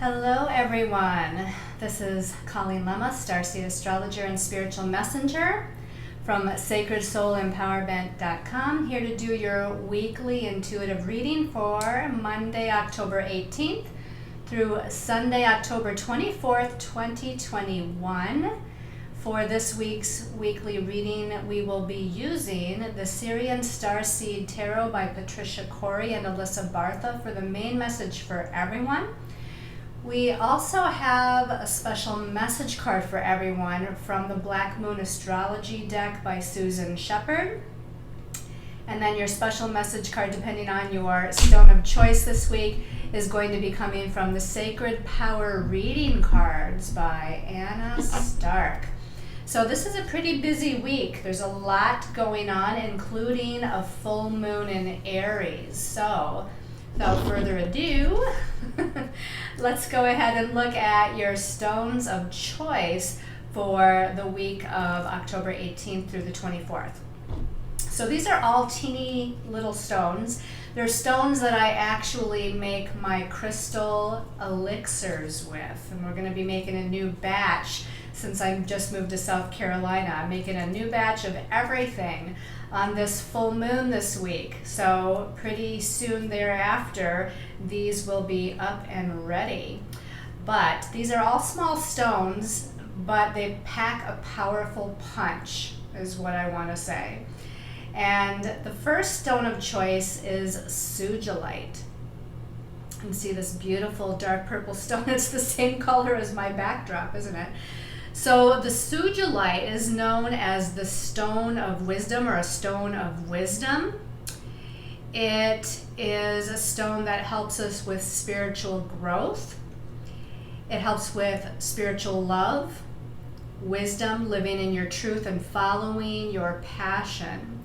Hello everyone, this is Colleen Lemma, starseed astrologer and spiritual messenger from sacredsoulempowerment.com, here to do your weekly intuitive reading for Monday, October 18th through Sunday, October 24th, 2021. For this week's weekly reading, we will be using the Syrian Starseed Tarot by Patricia Corey and Alyssa Bartha for the main message for everyone. We also have a special message card for everyone from the Black Moon Astrology deck by Susan Shepard. And then your special message card, depending on your stone of choice this week, is going to be coming from the Sacred Power Reading cards by Anna Stark. So this is a pretty busy week. There's a lot going on, including a full moon in Aries. So without further ado, let's go ahead and look at your stones of choice for the week of October 18th through the 24th. So these are all teeny little stones. They're stones that I actually make my crystal elixirs with. And we're going to be making a new batch since I just moved to South Carolina. I'm making a new batch of everything on this full moon this week. So pretty soon thereafter, these will be up and ready. But these are all small stones, but they pack a powerful punch, is what I want to say. And the first stone of choice is sugilite. You can see this beautiful dark purple stone. It's the same color as my backdrop, isn't it? So the sugilite is known as the stone of wisdom, or a stone of wisdom. It is a stone that helps us with spiritual growth. It helps with spiritual love, wisdom, living in your truth and following your passion.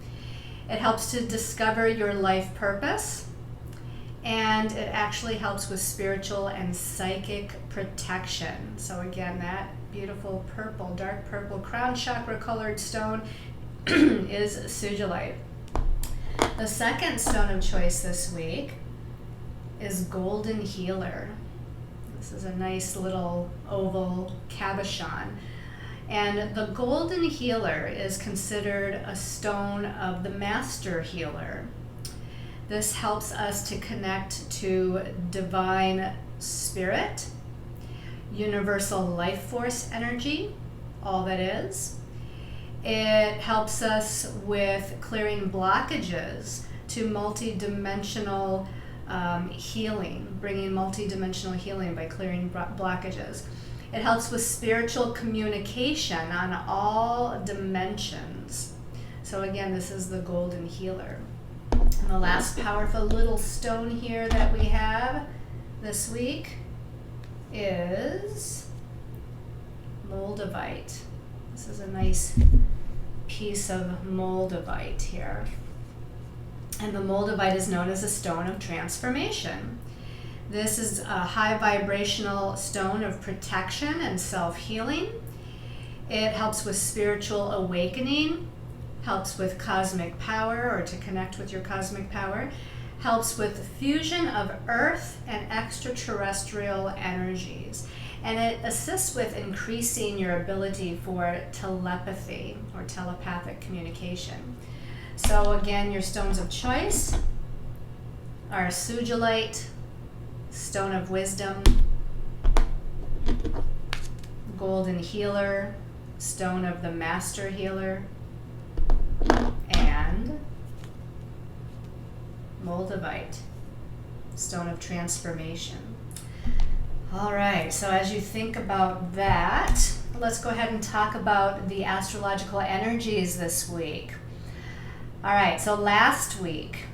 It helps to discover your life purpose, and it actually helps with spiritual and psychic protection. So again, that beautiful purple, dark purple crown chakra colored stone is sugilite. The second stone of choice this week is golden healer. This is a nice little oval cabochon. And the golden healer is considered a stone of the master healer. This helps us to connect to divine spirit, universal life force energy, all that is. It helps us with clearing blockages to multidimensional healing, bringing multidimensional healing by clearing blockages. It helps with spiritual communication on all dimensions. So again, this is the golden healer. And the last powerful little stone here that we have this week is moldavite. This is a nice piece of moldavite here. And the moldavite is known as a stone of transformation. This is a high vibrational stone of protection and self-healing. It helps with spiritual awakening, helps with cosmic power, or to connect with your cosmic power, helps with fusion of earth and extraterrestrial energies. And it assists with increasing your ability for telepathy or telepathic communication. So again, your stones of choice are sugilite, stone of wisdom, golden healer, stone of the master healer, and moldavite, stone of transformation. All right, so as you think about that, let's go ahead and talk about the astrological energies this week. All right, so last week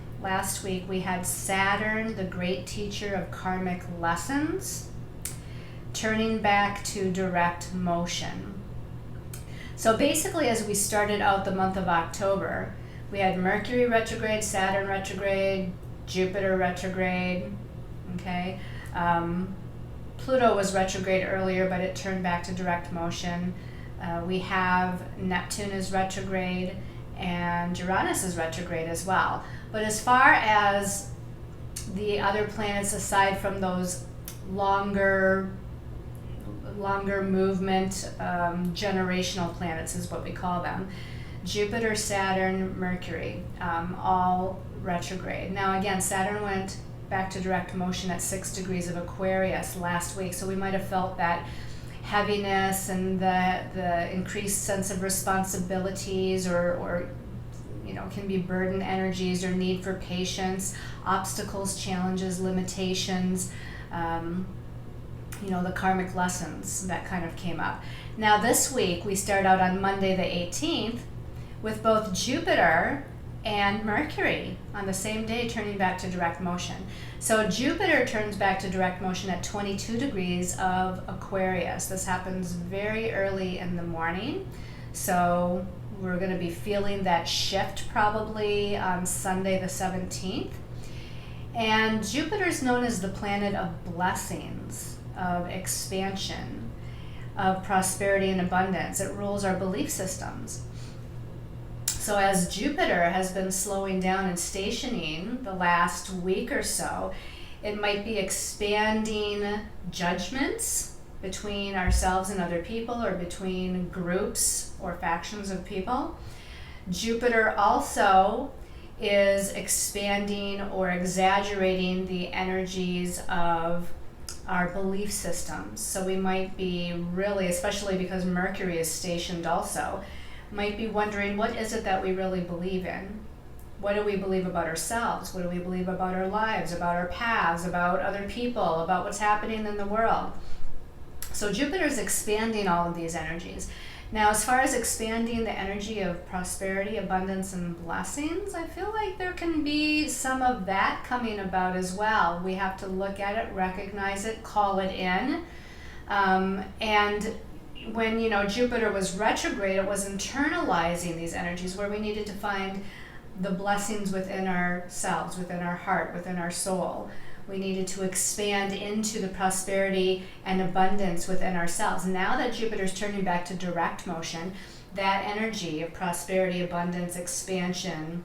we had Saturn, the great teacher of karmic lessons, turning back to direct motion. So basically, as we started out the month of October, we had Mercury retrograde, Saturn retrograde, Jupiter retrograde, okay? Pluto was retrograde earlier, but it turned back to direct motion. We have Neptune is retrograde, and Uranus is retrograde as well. But as far as the other planets, aside from those longer movement, generational planets is what we call them. Jupiter, Saturn, Mercury, all retrograde. Now again, Saturn went back to direct motion at 6 degrees of Aquarius last week, so we might have felt that heaviness and the increased sense of responsibilities, or can be burden energies or need for patience, obstacles, challenges, limitations, the karmic lessons that kind of came up. Now this week we start out on Monday the 18th with both Jupiter and Mercury on the same day turning back to direct motion. So Jupiter turns back to direct motion at 22 degrees of Aquarius. This happens very early in the morning, so we're going to be feeling that shift probably on Sunday the 17th. And Jupiter is known as the planet of blessings, of expansion, of prosperity and abundance. It rules our belief systems. So as Jupiter has been slowing down and stationing the last week or so, it might be expanding judgments between ourselves and other people, or between groups or factions of people. Jupiter also is expanding or exaggerating the energies of our belief systems. So we might be really, especially because Mercury is stationed also, might be wondering, what is it that we really believe in? What do we believe about ourselves? What do we believe about our lives, about our paths, about other people, about what's happening in the world? So Jupiter is expanding all of these energies. Now, as far as expanding the energy of prosperity, abundance, and blessings, I feel like there can be some of that coming about as well. We have to look at it, recognize it, call it in. And when, Jupiter was retrograde, it was internalizing these energies, where we needed to find the blessings within ourselves, within our heart, within our soul. We needed to expand into the prosperity and abundance within ourselves. Now that Jupiter's turning back to direct motion, that energy of prosperity, abundance, expansion,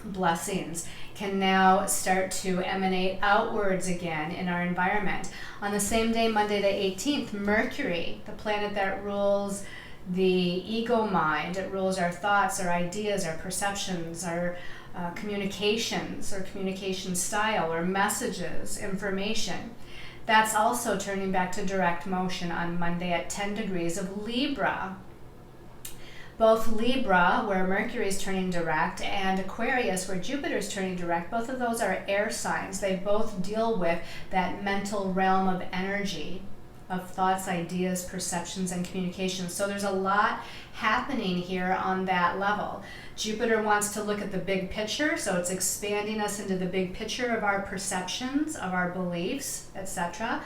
blessings can now start to emanate outwards again in our environment. On the same day, Monday the 18th, Mercury, the planet that rules the ego mind, it rules our thoughts, our ideas, our perceptions, our communications, or communication style, or messages, information. That's also turning back to direct motion on Monday at 10 degrees of Libra. Both Libra, where Mercury is turning direct, and Aquarius, where Jupiter is turning direct, both of those are air signs. They both deal with that mental realm of energy, of thoughts, ideas, perceptions, and communications. So there's a lot happening here on that level. Jupiter wants to look at the big picture, so it's expanding us into the big picture of our perceptions, of our beliefs, etc.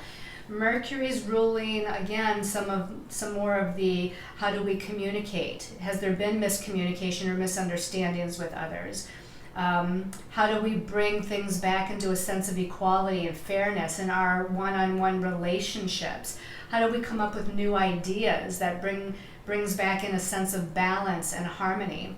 Mercury's ruling, again, some more of the how do we communicate? Has there been miscommunication or misunderstandings with others? How do we bring things back into a sense of equality and fairness in our one-on-one relationships? How do we come up with new ideas that brings back in a sense of balance and harmony?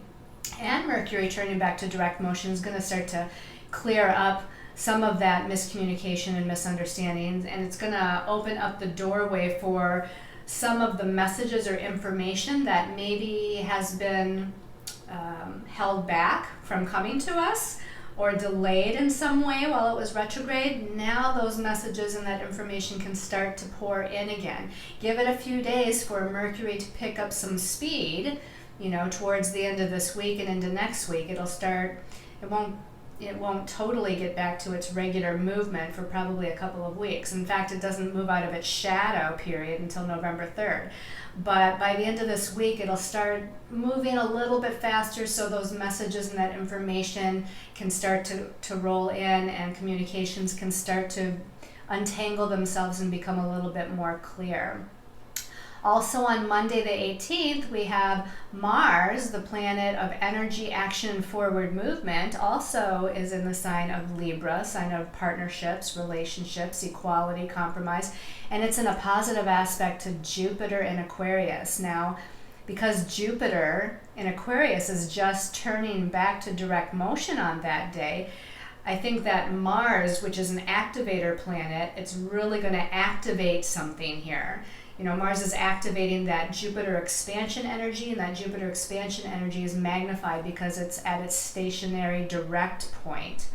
And Mercury turning back to direct motion is going to start to clear up some of that miscommunication and misunderstandings, and it's going to open up the doorway for some of the messages or information that maybe has been held back from coming to us, or delayed in some way while it was retrograde. Now those messages and that information can start to pour in again. Give it a few days for Mercury to pick up some speed, towards the end of this week and into next week. It won't totally get back to its regular movement for probably a couple of weeks. In fact, it doesn't move out of its shadow period until November 3rd. But by the end of this week, it'll start moving a little bit faster, so those messages and that information can start to roll in, and communications can start to untangle themselves and become a little bit more clear. Also on Monday the 18th, we have Mars, the planet of energy, action, and forward movement, also is in the sign of Libra, sign of partnerships, relationships, equality, compromise, and it's in a positive aspect to Jupiter in Aquarius. Now, because Jupiter in Aquarius is just turning back to direct motion on that day, I think that Mars, which is an activator planet, it's really going to activate something here. You know, Mars is activating that Jupiter expansion energy, and that Jupiter expansion energy is magnified because it's at its stationary direct point.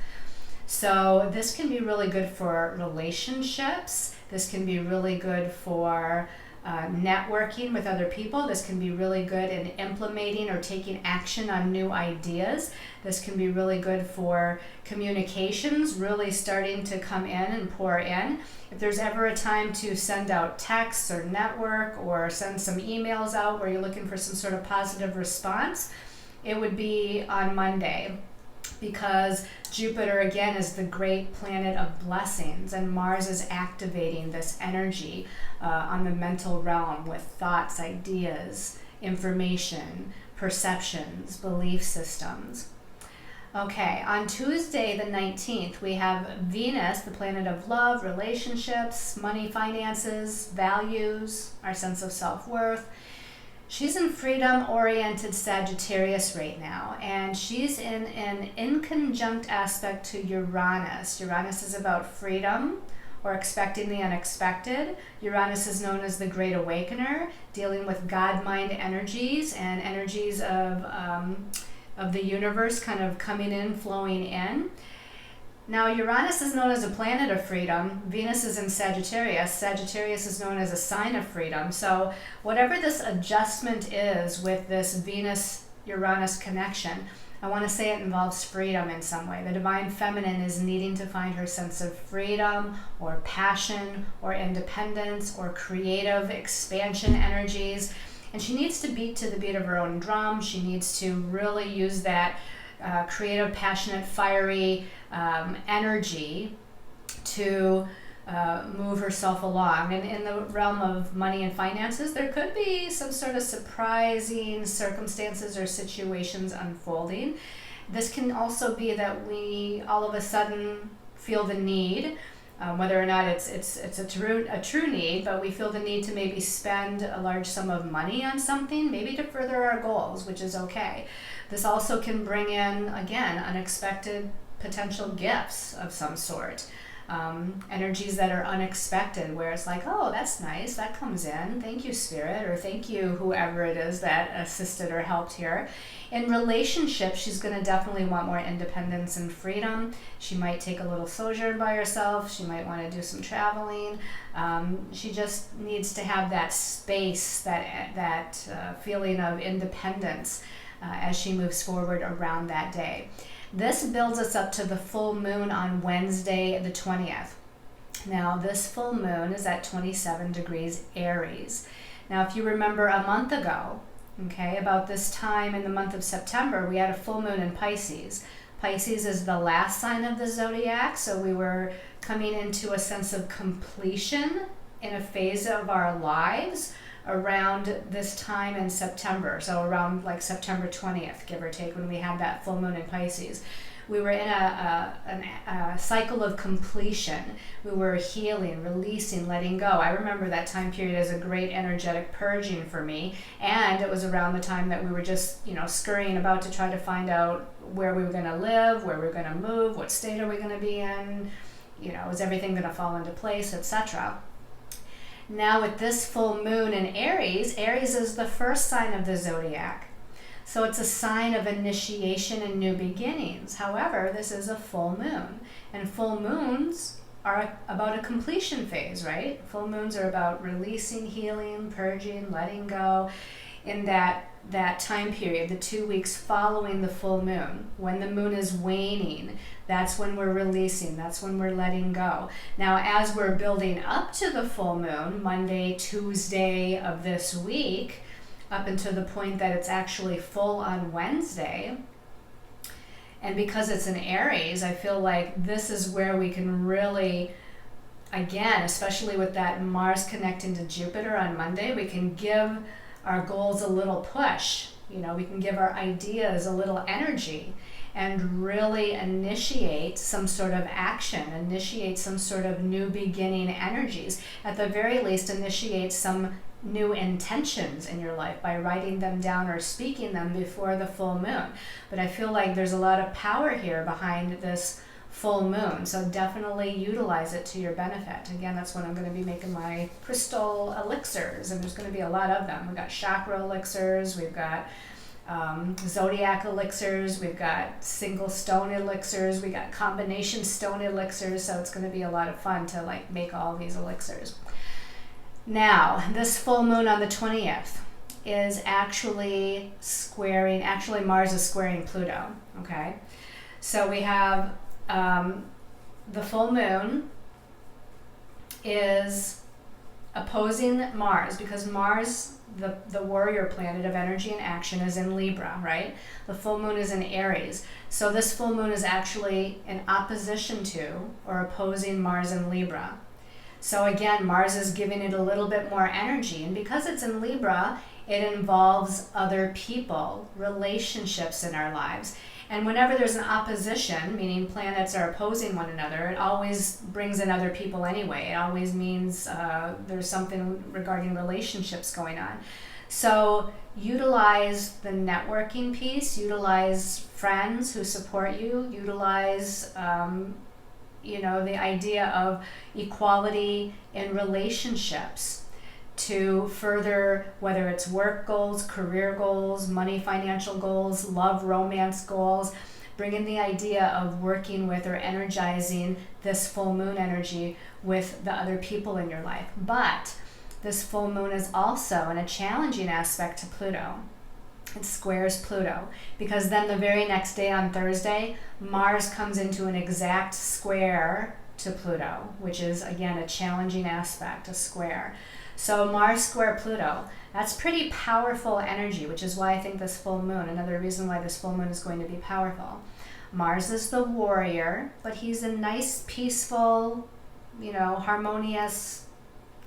So this can be really good for relationships. This can be really good for networking with other people. This can be really good in implementing or taking action on new ideas. This can be really good for communications, really starting to come in and pour in. If there's ever a time to send out texts or network or send some emails out where you're looking for some sort of positive response, it would be on Monday, because Jupiter again is the great planet of blessings, and Mars is activating this energy on the mental realm with thoughts, ideas, information, perceptions, belief systems. Okay, on Tuesday the 19th, we have Venus, the planet of love, relationships, money, finances, values, our sense of self-worth. She's in freedom-oriented Sagittarius right now, and she's in an inconjunct aspect to Uranus. Uranus is about freedom or expecting the unexpected. Uranus is known as the Great Awakener, dealing with God-mind energies and energies of the universe kind of coming in, flowing in. Now, Uranus is known as a planet of freedom. Venus is in Sagittarius. Sagittarius is known as a sign of freedom. So whatever this adjustment is with this Venus-Uranus connection, I want to say it involves freedom in some way. The divine feminine is needing to find her sense of freedom or passion or independence or creative expansion energies. And she needs to beat to the beat of her own drum. She needs to really use that creative, passionate, fiery energy to move herself along. And in the realm of money and finances, there could be some sort of surprising circumstances or situations unfolding. This can also be that we all of a sudden feel the need, whether or not it's a true need, but we feel the need to maybe spend a large sum of money on something, maybe to further our goals, which is okay. This also can bring in, again, unexpected potential gifts of some sort. Energies that are unexpected, where it's like, oh, that's nice, that comes in, thank you, Spirit, or thank you, whoever it is that assisted or helped here. In relationships, she's going to definitely want more independence and freedom. She might take a little sojourn by herself. She might want to do some traveling. She just needs to have that space, that feeling of independence as she moves forward around that day. This builds us up to the full moon on Wednesday the 20th. Now, this full moon is at 27 degrees Aries. Now, if you remember a month ago, okay, about this time in the month of September, we had a full moon in Pisces. Pisces is the last sign of the zodiac, so we were coming into a sense of completion in a phase of our lives around this time in September, so around like September 20th, give or take, when we had that full moon in Pisces. We were in a cycle of completion. We were healing, releasing, letting go. I remember that time period as a great energetic purging for me, and it was around the time that we were just, scurrying about to try to find out where we were going to live, where we were going to move, what state are we going to be in, is everything going to fall into place, etc. Now with this full moon in Aries, Aries is the first sign of the zodiac. So it's a sign of initiation and new beginnings. However, this is a full moon, and full moons are about a completion phase, right? Full moons are about releasing, healing, purging, letting go. In that time period, the 2 weeks following the full moon, when the moon is waning, that's when we're releasing, that's when we're letting go. Now, as we're building up to the full moon, Monday, Tuesday of this week, up until the point that it's actually full on Wednesday, and because it's in Aries, I feel like this is where we can really, again, especially with that Mars connecting to Jupiter on Monday, we can give our goals a little push. We can give our ideas a little energy and really initiate some sort of action, initiate some sort of new beginning energies. At the very least, initiate some new intentions in your life by writing them down or speaking them before the full moon. But I feel like there's a lot of power here behind this full moon. So definitely utilize it to your benefit. Again, that's when I'm going to be making my crystal elixirs, and there's going to be a lot of them. We've got chakra elixirs, we've got zodiac elixirs, we've got single stone elixirs, we got combination stone elixirs, so it's going to be a lot of fun to like make all these elixirs. Now, this full moon on the 20th is actually Mars is squaring Pluto, okay? So we have the full moon is opposing Mars, because Mars, the warrior planet of energy and action, is in Libra, right? The full moon is in Aries. So this full moon is actually in opposition to or opposing Mars in Libra. So again, Mars is giving it a little bit more energy. And because it's in Libra, it involves other people, relationships in our lives. And whenever there's an opposition, meaning planets are opposing one another, it always brings in other people anyway. It always means there's something regarding relationships going on. So utilize the networking piece, utilize friends who support you, utilize the idea of equality in relationships to further, whether it's work goals, career goals, money, financial goals, love, romance goals. Bring in the idea of working with or energizing this full moon energy with the other people in your life. But this full moon is also in a challenging aspect to Pluto. It squares Pluto, because then the very next day on Thursday, Mars comes into an exact square to Pluto, which is again a challenging aspect, a square. So Mars square Pluto, that's pretty powerful energy, which is why I think this full moon, another reason why this full moon is going to be powerful. Mars is the warrior, but he's a nice, peaceful, harmonious,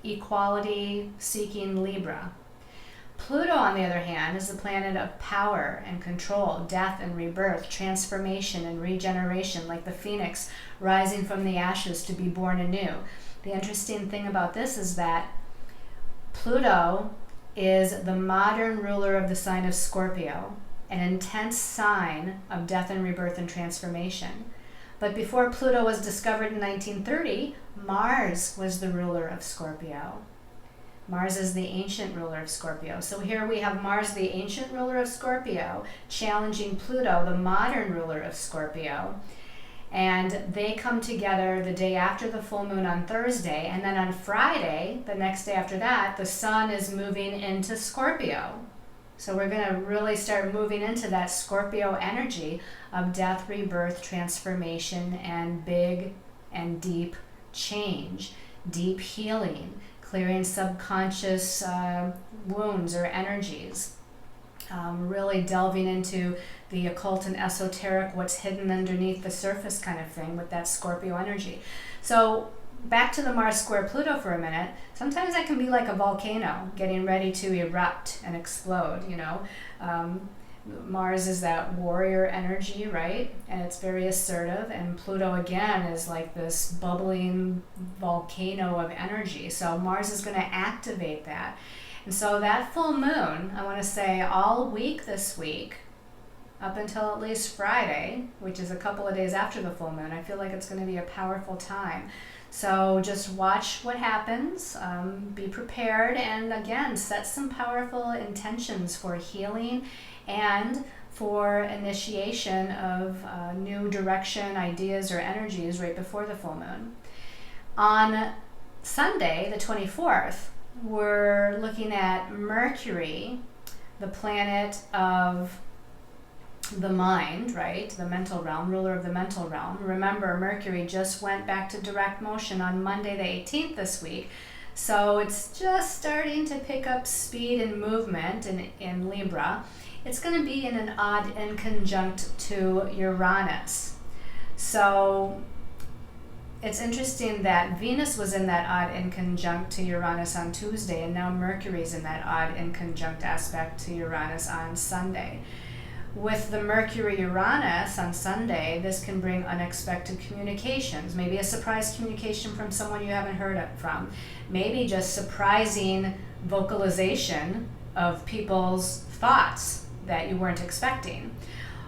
equality-seeking Libra. Pluto, on the other hand, is the planet of power and control, death and rebirth, transformation and regeneration, like the phoenix rising from the ashes to be born anew. The interesting thing about this is that Pluto is the modern ruler of the sign of Scorpio, an intense sign of death and rebirth and transformation. But before Pluto was discovered in 1930, Mars was the ruler of Scorpio. Mars is the ancient ruler of Scorpio. So here we have Mars, the ancient ruler of Scorpio, challenging Pluto, the modern ruler of Scorpio. And they come together the day after the full moon on Thursday, and then on Friday, the next day after that, the sun is moving into Scorpio. So we're going to really start moving into that Scorpio energy of death, rebirth, transformation, and big and deep change, deep healing, clearing subconscious wounds or energies. Really delving into the occult and esoteric, what's hidden underneath the surface kind of thing with that Scorpio energy. So back to the Mars square Pluto for a minute. Sometimes that can be like a volcano getting ready to erupt and explode, Mars is that warrior energy, right? And it's very assertive. And Pluto, again, is like this bubbling volcano of energy. So Mars is going to activate that. And so that full moon, I want to say all week this week, up until at least Friday, which is a couple of days after the full moon, I feel like it's going to be a powerful time. So just watch what happens, be prepared, and again, set some powerful intentions for healing and for initiation of new direction, ideas, or energies right before the full moon. On Sunday, the 24th, we're looking at Mercury, the planet of the mind, right? The mental realm, ruler of the mental realm. Remember, Mercury just went back to direct motion on Monday the 18th this week. So it's just starting to pick up speed and movement in Libra. It's going to be in an odd inconjunct to Uranus. So it's interesting that Venus was in that odd inconjunct to Uranus on Tuesday, and now Mercury's in that odd inconjunct aspect to Uranus on Sunday. With the Mercury-Uranus on Sunday, this can bring unexpected communications, maybe a surprise communication from someone you haven't heard from, maybe just surprising vocalization of people's thoughts that you weren't expecting,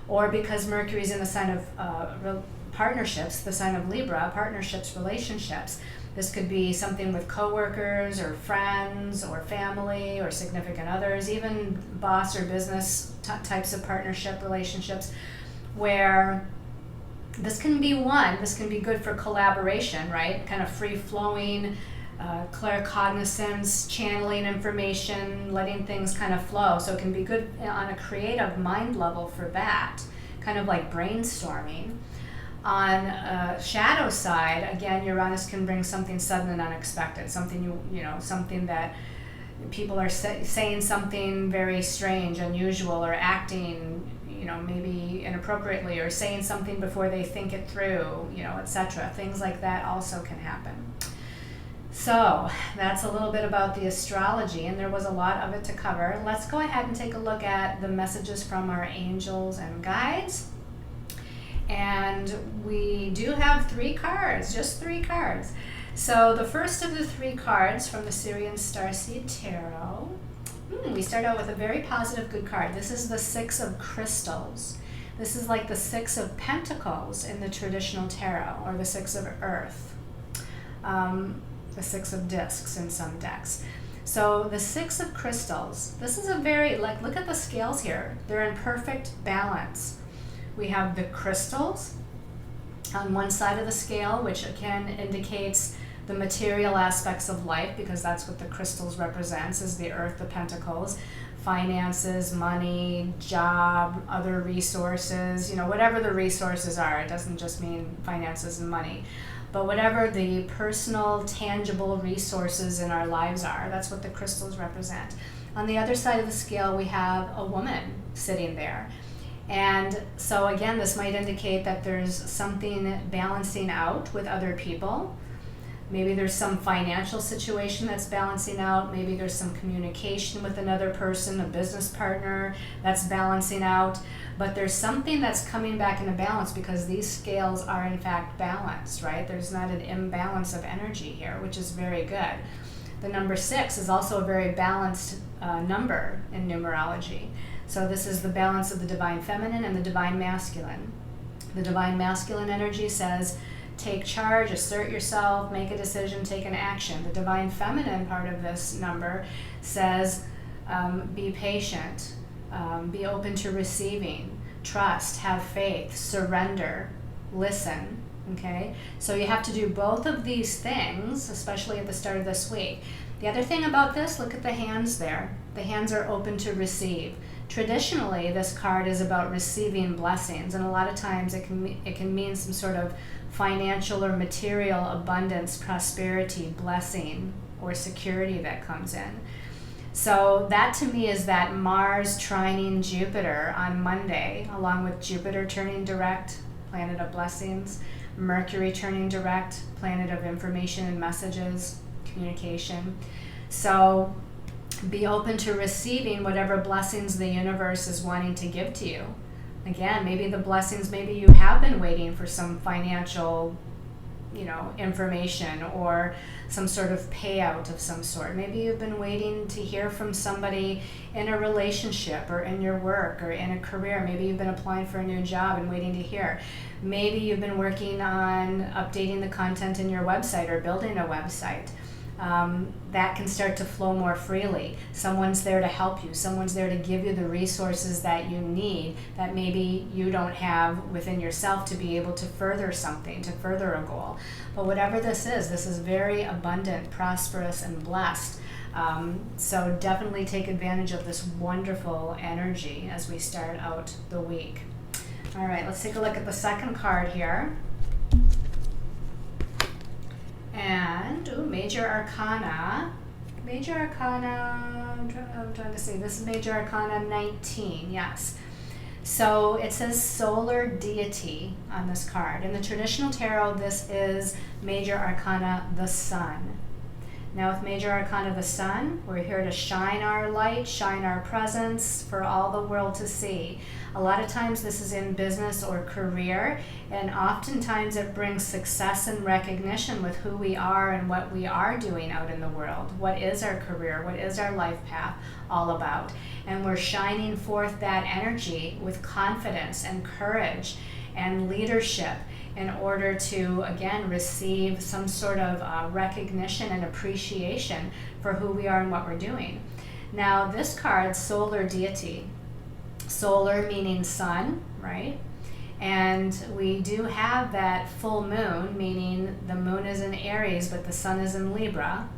or because Mercury's in the sign of partnerships, the sign of Libra, partnerships, relationships. This could be something with coworkers or friends or family or significant others, even boss or business types of partnership relationships, where this can be good for collaboration, right? Kind of free-flowing, claircognizance, channeling information, letting things kind of flow. So it can be good on a creative mind level for that, kind of like brainstorming. On a shadow side, again, Uranus can bring something sudden and unexpected, something something that people are saying something very strange, unusual, or acting, maybe inappropriately, or saying something before they think it through, etc. Things like that also can happen. So that's a little bit about the astrology, and there was a lot of it to cover. Let's go ahead and take a look at the messages from our angels and guides. And we do have 3 cards, just 3 cards. So the first of the 3 cards from the Syrian Starseed Tarot, we start out with a very positive, good card. This is the 6 of Crystals. This is like the 6 of Pentacles in the traditional tarot, or the 6 of Earth, the 6 of Discs in some decks. So the 6 of Crystals, this is a very, look at the scales here. They're in perfect balance. We have the crystals on one side of the scale, which again indicates the material aspects of life, because that's what the crystals represents, is the Earth, the Pentacles, finances, money, job, other resources, whatever the resources are. It doesn't just mean finances and money, but whatever the personal, tangible resources in our lives are, that's what the crystals represent. On the other side of the scale, we have a woman sitting there. And so again, this might indicate that there's something balancing out with other people. Maybe there's some financial situation that's balancing out. Maybe there's some communication with another person, a business partner, that's balancing out. But there's something that's coming back into balance, because these scales are in fact balanced, right? There's not an imbalance of energy here, which is very good. The number 6 is also a very balanced number in numerology. So this is the balance of the divine feminine and the divine masculine. The divine masculine energy says, take charge, assert yourself, make a decision, take an action. The divine feminine part of this number says, be patient, be open to receiving, trust, have faith, surrender, listen. Okay, so you have to do both of these things, especially at the start of this week. The other thing about this, look at the hands there. The hands are open to receive. Traditionally, this card is about receiving blessings, and a lot of times it can mean some sort of financial or material abundance, prosperity, blessing, or security that comes in. So that to me is that Mars trining Jupiter on Monday, along with Jupiter turning direct, planet of blessings, Mercury turning direct, planet of information and messages, communication. So be open to receiving whatever blessings the universe is wanting to give to you. Again, maybe the blessings, maybe you have been waiting for some financial, information, or some sort of payout of some sort. Maybe you've been waiting to hear from somebody in a relationship, or in your work, or in a career. Maybe you've been applying for a new job and waiting to hear. Maybe you've been working on updating the content in your website, or building a website. That can start to flow more freely. Someone's there to help you. Someone's there to give you the resources that you need, that maybe you don't have within yourself, to be able to further something, to further a goal. But whatever this is very abundant, prosperous, and blessed. So definitely take advantage of this wonderful energy as we start out the week. All right, let's take a look at the second card here. And Major Arcana, I'm trying to say, this is Major Arcana 19, yes. So it says solar deity on this card. In the traditional tarot, this is Major Arcana, the sun. Now with Major Arcana, the sun, we're here to shine our light, shine our presence for all the world to see. A lot of times this is in business or career, and oftentimes it brings success and recognition with who we are and what we are doing out in the world. What is our career? What is our life path all about? And we're shining forth that energy with confidence and courage and leadership in order to, again, receive some sort of recognition and appreciation for who we are and what we're doing. Now, this card, solar deity, solar meaning sun, right? And we do have that full moon, meaning the moon is in Aries, but the sun is in Libra.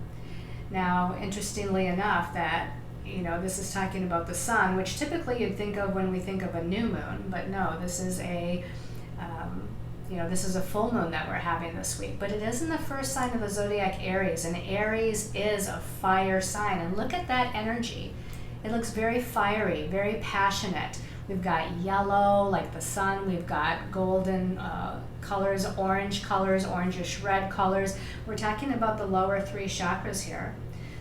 Now, interestingly enough, that, you know, this is talking about the sun, which typically you'd think of when we think of a new moon, but no, this is a, this is a full moon that we're having this week. But it is in the first sign of the zodiac, Aries, and Aries is a fire sign. And look at that energy. It looks very fiery, very passionate. We've got yellow, like the sun. We've got golden colors, orangish red colors. We're talking about the lower three chakras here.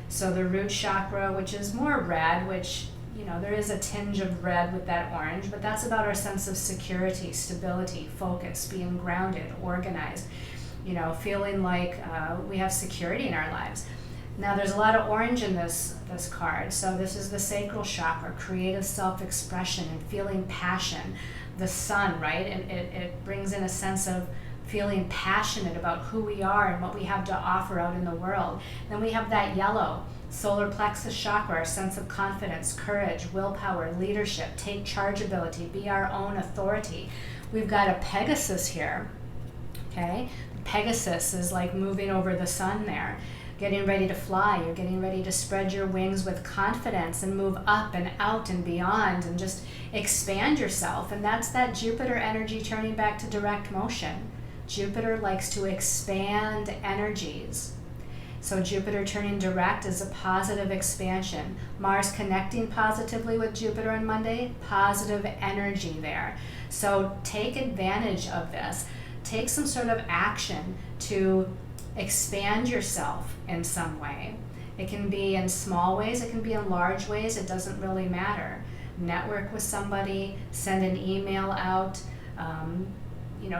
So the root chakra, which is more red, which, you know, there is a tinge of red with that orange, but that's about our sense of security, stability, focus, being grounded, organized, you know, feeling like we have security in our lives. Now, there's a lot of orange in this card. So this is the sacral chakra, creative self-expression and feeling passion. The sun, right? And it brings in a sense of feeling passionate about who we are and what we have to offer out in the world. Then we have that yellow, solar plexus chakra, our sense of confidence, courage, willpower, leadership, take charge ability, be our own authority. We've got a Pegasus here, okay? Pegasus is like moving over the sun there. Getting ready to fly, you're getting ready to spread your wings with confidence and move up and out and beyond and just expand yourself. And that's that Jupiter energy turning back to direct motion. Jupiter likes to expand energies. So Jupiter turning direct is a positive expansion. Mars connecting positively with Jupiter on Monday, positive energy there. So take advantage of this. Take some sort of action to expand yourself in some way. It can be in small ways, it can be in large ways, it doesn't really matter. Network with somebody, send an email out,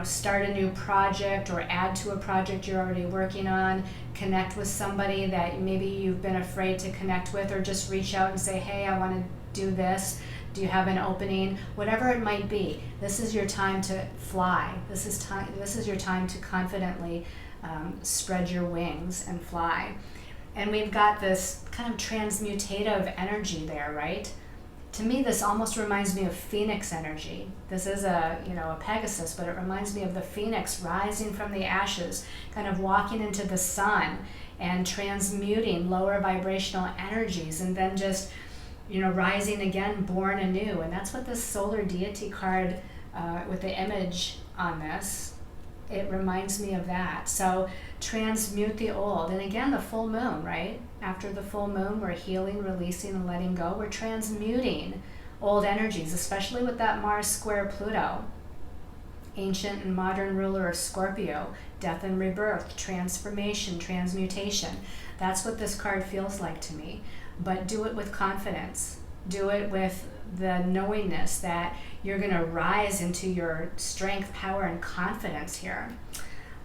start a new project or add to a project you're already working on, connect with somebody that maybe you've been afraid to connect with, or just reach out and say, hey, I want to do this. Do you have an opening? Whatever it might be, this is your time to fly. This is your time to confidently spread your wings and fly. And we've got this kind of transmutative energy there, right? To me, this almost reminds me of Phoenix energy. This is a Pegasus, but it reminds me of the Phoenix rising from the ashes, kind of walking into the sun and transmuting lower vibrational energies, and then just, rising again, born anew. And that's what this solar deity card with the image on this, it reminds me of that. So transmute the old. And again, the full moon, right? After the full moon, we're healing, releasing, and letting go. We're transmuting old energies, especially with that Mars square Pluto. Ancient and modern ruler of Scorpio, death and rebirth, transformation, transmutation. That's what this card feels like to me. But do it with confidence. Do it with the knowingness that you're going to rise into your strength, power, and confidence here.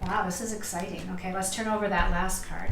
Wow, this is exciting. Okay, let's turn over that last card.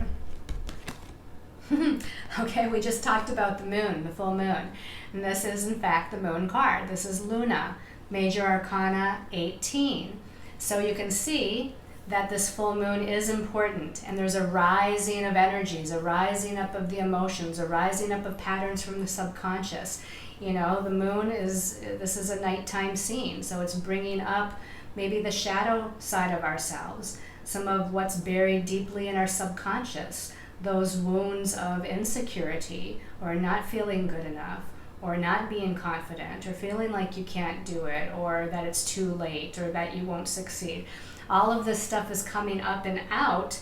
Okay, we just talked about the moon, the full moon. And this is, in fact, the moon card. This is Luna, Major Arcana 18. So you can see that this full moon is important, and there's a rising of energies, a rising up of the emotions, a rising up of patterns from the subconscious. The moon this is a nighttime scene, so it's bringing up maybe the shadow side of ourselves, some of what's buried deeply in our subconscious, those wounds of insecurity, or not feeling good enough, or not being confident, or feeling like you can't do it, or that it's too late, or that you won't succeed. All of this stuff is coming up and out,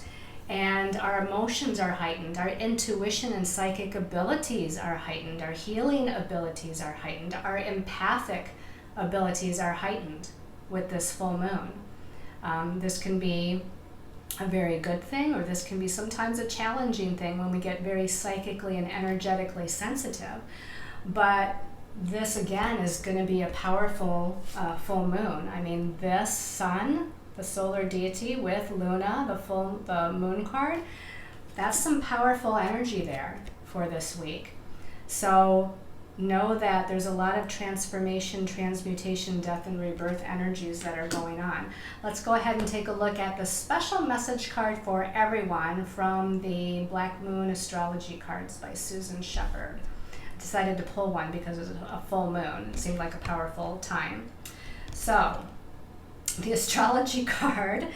and our emotions are heightened, our intuition and psychic abilities are heightened, our healing abilities are heightened, our empathic abilities are heightened with this full moon. This can be a very good thing, or this can be sometimes a challenging thing when we get very psychically and energetically sensitive. But this, again, is going to be a powerful full moon. I mean, this sun, the solar deity with Luna, the moon card, that's some powerful energy there for this week. So know that there's a lot of transformation, transmutation, death, and rebirth energies that are going on. Let's go ahead and take a look at the special message card for everyone from the Black Moon Astrology cards by Susan Shepard. I decided to pull one because it was a full moon. It seemed like a powerful time. So, the astrology card,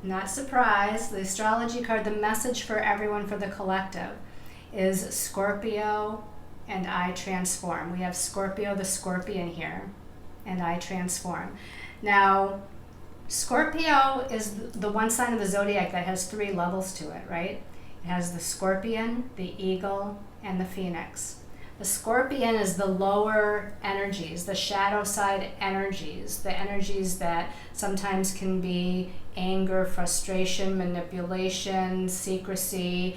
not surprised, the astrology card, the message for everyone for the collective is Scorpio and I transform. We have Scorpio the Scorpion here, and I transform. Now, Scorpio is the one sign of the zodiac that has 3 levels to it, right? It has the Scorpion, the Eagle, and the Phoenix. The Scorpion is the lower energies, the shadow side energies, the energies that sometimes can be anger, frustration, manipulation, secrecy,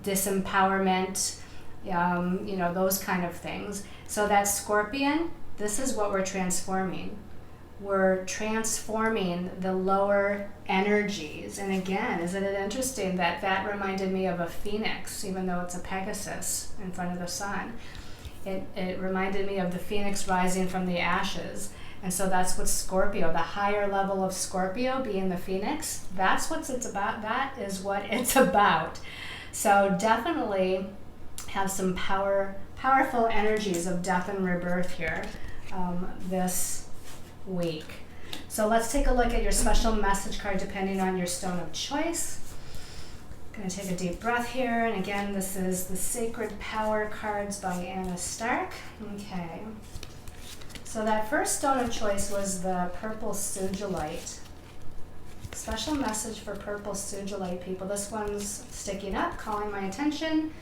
disempowerment, those kind of things. So that Scorpion, this is what we're transforming. We're transforming the lower energies. And again, isn't it interesting that that reminded me of a phoenix, even though it's a Pegasus in front of the sun. It reminded me of the phoenix rising from the ashes. And so that's what Scorpio, the higher level of Scorpio being the phoenix, that's what it's about. That is what it's about. So definitely have some powerful energies of death and rebirth here this week. So let's take a look at your special message card depending on your stone of choice. I'm going to take a deep breath here, and again, this is the Sacred Power cards by Anna Stark. Okay. So that first stone of choice was the purple sugilite. Special message for purple sugilite people. This one's sticking up, calling my attention.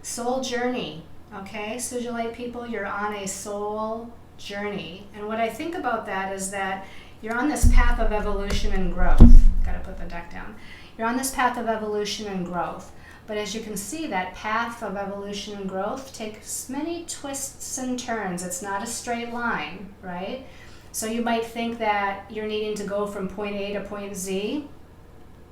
Soul journey. Okay, sugilite people, you're on a soul journey. And what I think about that is that you're on this path of evolution and growth. Gotta put the deck down. You're on this path of evolution and growth. But as you can see, that path of evolution and growth takes many twists and turns. It's not a straight line, right? So you might think that you're needing to go from point A to point Z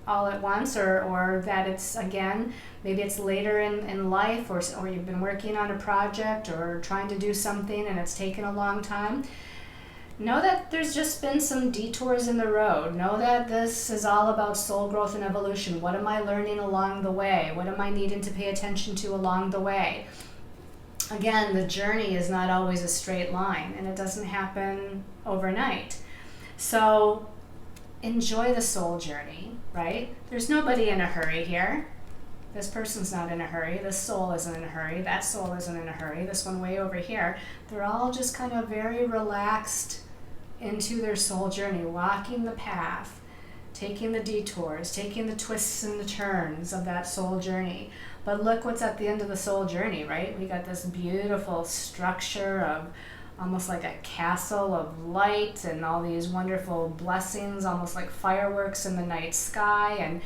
all at once, or that it's, again, maybe it's later in life, or you've been working on a project or trying to do something and it's taken a long time. Know that there's just been some detours in the road. Know that this is all about soul growth and evolution. What am I learning along the way? What am I needing to pay attention to along the way? Again, the journey is not always a straight line, and it doesn't happen overnight. So enjoy the soul journey, right? There's nobody in a hurry here. This person's not in a hurry. This soul isn't in a hurry. That soul isn't in a hurry. This one way over here. They're all just kind of very relaxed into their soul journey, walking the path, taking the detours, taking the twists and the turns of that soul journey. But look what's at the end of the soul journey, right? We got this beautiful structure of almost like a castle of light and all these wonderful blessings, almost like fireworks in the night sky. And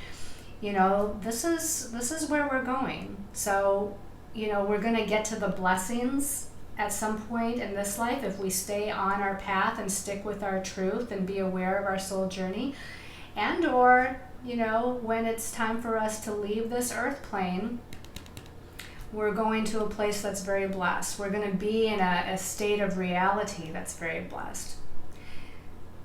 this is where we're going. So we're going to get to the blessings at some point in this life if we stay on our path and stick with our truth and be aware of our soul journey. And or when it's time for us to leave this earth plane, we're going to a place that's very blessed. We're going to be in a state of reality that's very blessed.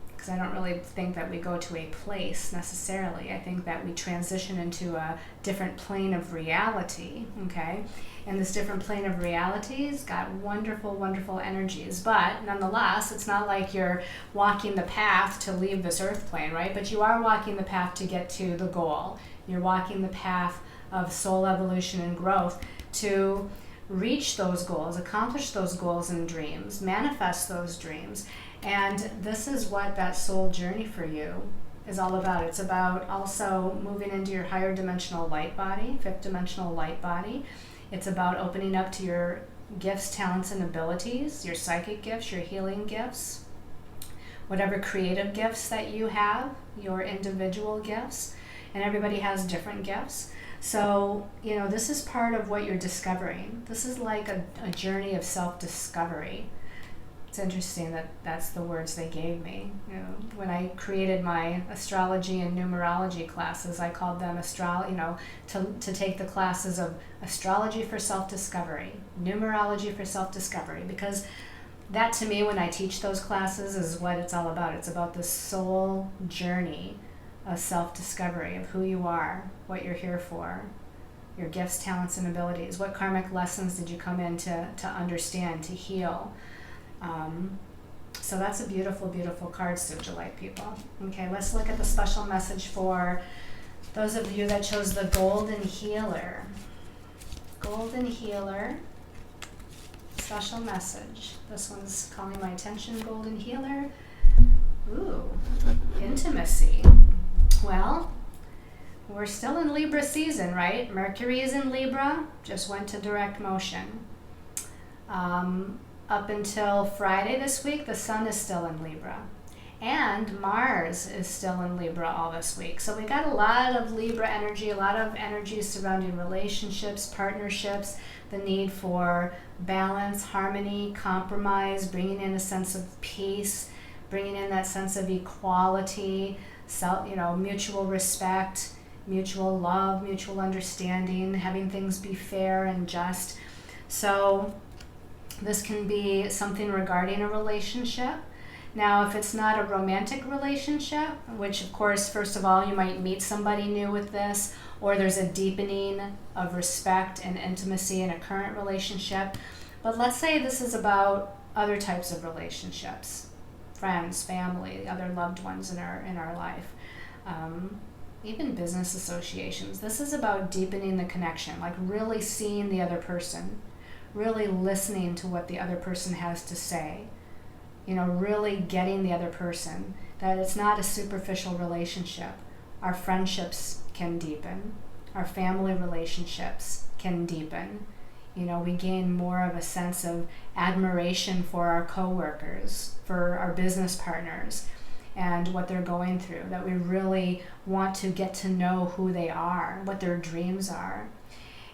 Because I don't really think that we go to a place necessarily. I think that we transition into a different plane of reality, okay? And this different plane of reality's got wonderful, wonderful energies. But nonetheless, it's not like you're walking the path to leave this earth plane, right? But you are walking the path to get to the goal. You're walking the path of soul evolution and growth to reach those goals, accomplish those goals and dreams, manifest those dreams. And this is what that soul journey for you is all about. It's about also moving into your higher dimensional light body, 5th dimensional light body. It's about opening up to your gifts, talents, and abilities, your psychic gifts, your healing gifts, whatever creative gifts that you have, your individual gifts. And everybody has different gifts. So, this is part of what you're discovering. This is like a journey of self-discovery. It's interesting that that's the words they gave me. You know, when I created my astrology and numerology classes, I called them to take the classes of astrology for self-discovery, numerology for self-discovery, because that to me, when I teach those classes, is what it's all about. It's about the soul journey of self-discovery, of who you are, what you're here for, your gifts, talents, and abilities. What karmic lessons did you come in to understand, to heal? So that's a beautiful, beautiful card, Sujilite people. Okay, let's look at the special message for those of you that chose the Golden Healer. Golden Healer, special message. This one's calling my attention, Golden Healer. Ooh, intimacy. Well, we're still in Libra season, right? Mercury is in Libra, just went to direct motion. Up until Friday this week, the sun is still in Libra. And Mars is still in Libra all this week. So we got a lot of Libra energy, a lot of energy surrounding relationships, partnerships, the need for balance, harmony, compromise, bringing in a sense of peace, bringing in that sense of equality, mutual respect, mutual love, mutual understanding, having things be fair and just. So this can be something regarding a relationship. Now, if it's not a romantic relationship, which of course, first of all, you might meet somebody new with this, or there's a deepening of respect and intimacy in a current relationship. But let's say this is about other types of relationships, friends, family, other loved ones in our life, even business associations. This is about deepening the connection, like really seeing the other person, really listening to what the other person has to say, really getting the other person, that it's not a superficial relationship. Our friendships can deepen. Our family relationships can deepen. We gain more of a sense of admiration for our coworkers, for our business partners, and what they're going through, that we really want to get to know who they are, what their dreams are.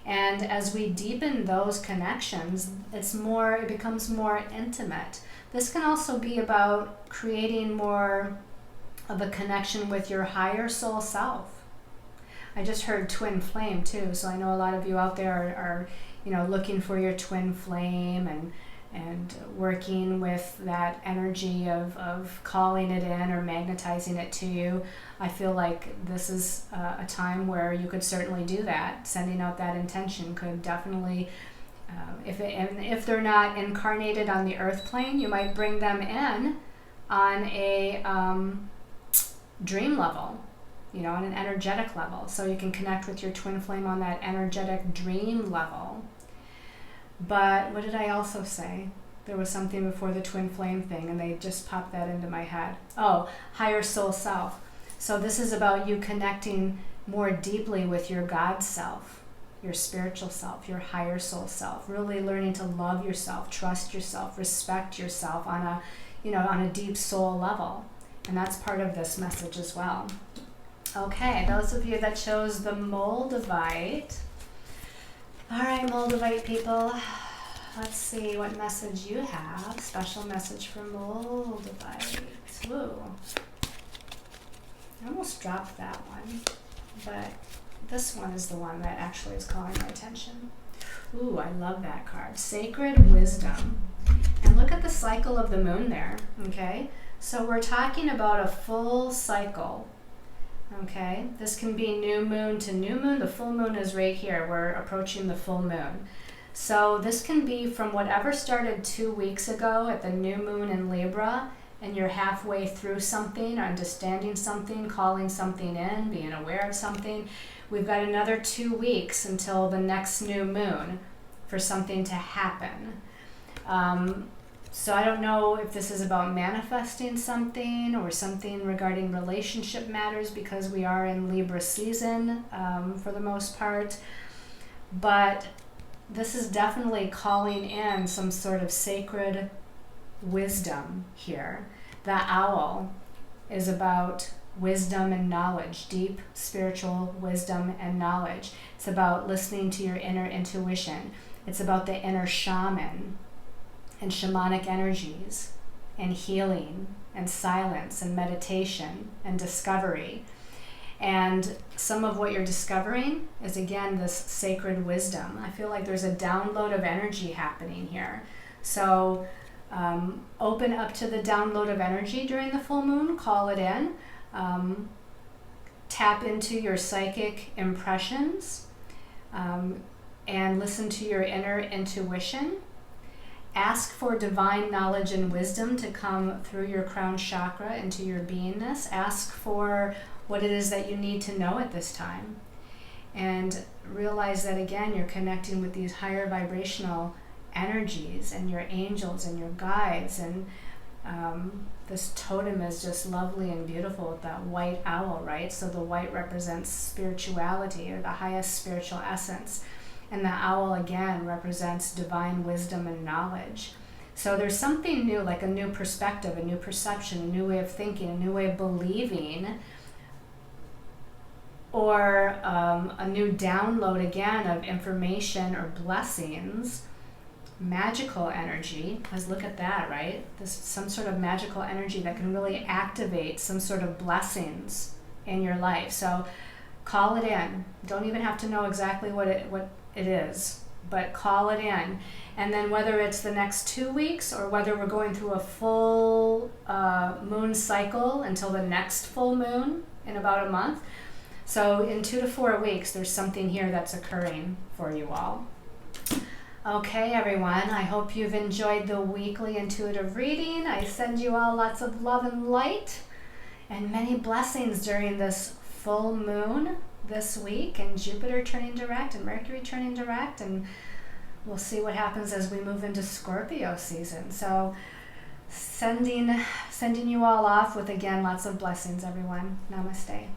And as we deepen those connections, it becomes more intimate. This can also be about creating more of a connection with your higher soul self. I just heard twin flame too, so I know a lot of you out there are looking for your twin flame and working with that energy of calling it in or magnetizing it to you. I feel like this is a time where you could certainly do that. Sending out that intention could definitely, if they're not incarnated on the earth plane, you might bring them in on a dream level, on an energetic level. So you can connect with your twin flame on that energetic dream level. But what did I also say? There was something before the twin flame thing, and they just popped that into my head. Oh, higher soul self. So this is about you connecting more deeply with your God self, your spiritual self, your higher soul self, really learning to love yourself, trust yourself, respect yourself on a deep soul level. And that's part of this message as well. Okay, those of you that chose the Moldavite. All right, Moldavite people, let's see what message you have. Special message for Moldavite. Ooh. I almost dropped that one, but this one is the one that actually is calling my attention. Ooh, I love that card. Sacred Wisdom. And look at the cycle of the moon there, okay? So we're talking about a full cycle, okay? This can be new moon to new moon. The full moon is right here. We're approaching the full moon. So this can be from whatever started 2 weeks ago at the new moon in Libra, and you're halfway through something, understanding something, calling something in, being aware of something. We've got another 2 weeks until the next new moon for something to happen. So I don't know if this is about manifesting something or something regarding relationship matters, because we are in Libra season for the most part. But this is definitely calling in some sort of sacred wisdom here. The owl is about wisdom and knowledge, deep spiritual wisdom and knowledge. It's about listening to your inner intuition. It's about the inner shaman. and shamanic energies and healing and silence and meditation and discovery. And some of what you're discovering is, again, this sacred wisdom. I feel like there's a download of energy happening here. So open up to the download of energy during the full moon, call it in. Tap into your psychic impressions and listen to your inner intuition. Ask for divine knowledge and wisdom to come through your crown chakra into your beingness. Ask for what it is that you need to know at this time. And realize that, again, you're connecting with these higher vibrational energies and your angels and your guides. And this totem is just lovely and beautiful with that white owl, right? So the white represents spirituality, or the highest spiritual essence. And the owl, again, represents divine wisdom and knowledge. So there's something new, like a new perspective, a new perception, a new way of thinking, a new way of believing, or a new download, again, of information or blessings, magical energy. Because look at that, right? This is some sort of magical energy that can really activate some sort of blessings in your life. So call it in. Don't even have to know exactly what it is, but call it in. And then whether it's the next 2 weeks or whether we're going through a full moon cycle until the next full moon in about a month. So in 2 to 4 weeks, there's something here that's occurring for you all. Okay, everyone, I hope you've enjoyed the weekly intuitive reading. I send you all lots of love and light and many blessings during this full moon this week, and Jupiter turning direct and Mercury turning direct, and we'll see what happens as we move into Scorpio season. So sending you all off with, again, lots of blessings, everyone. Namaste.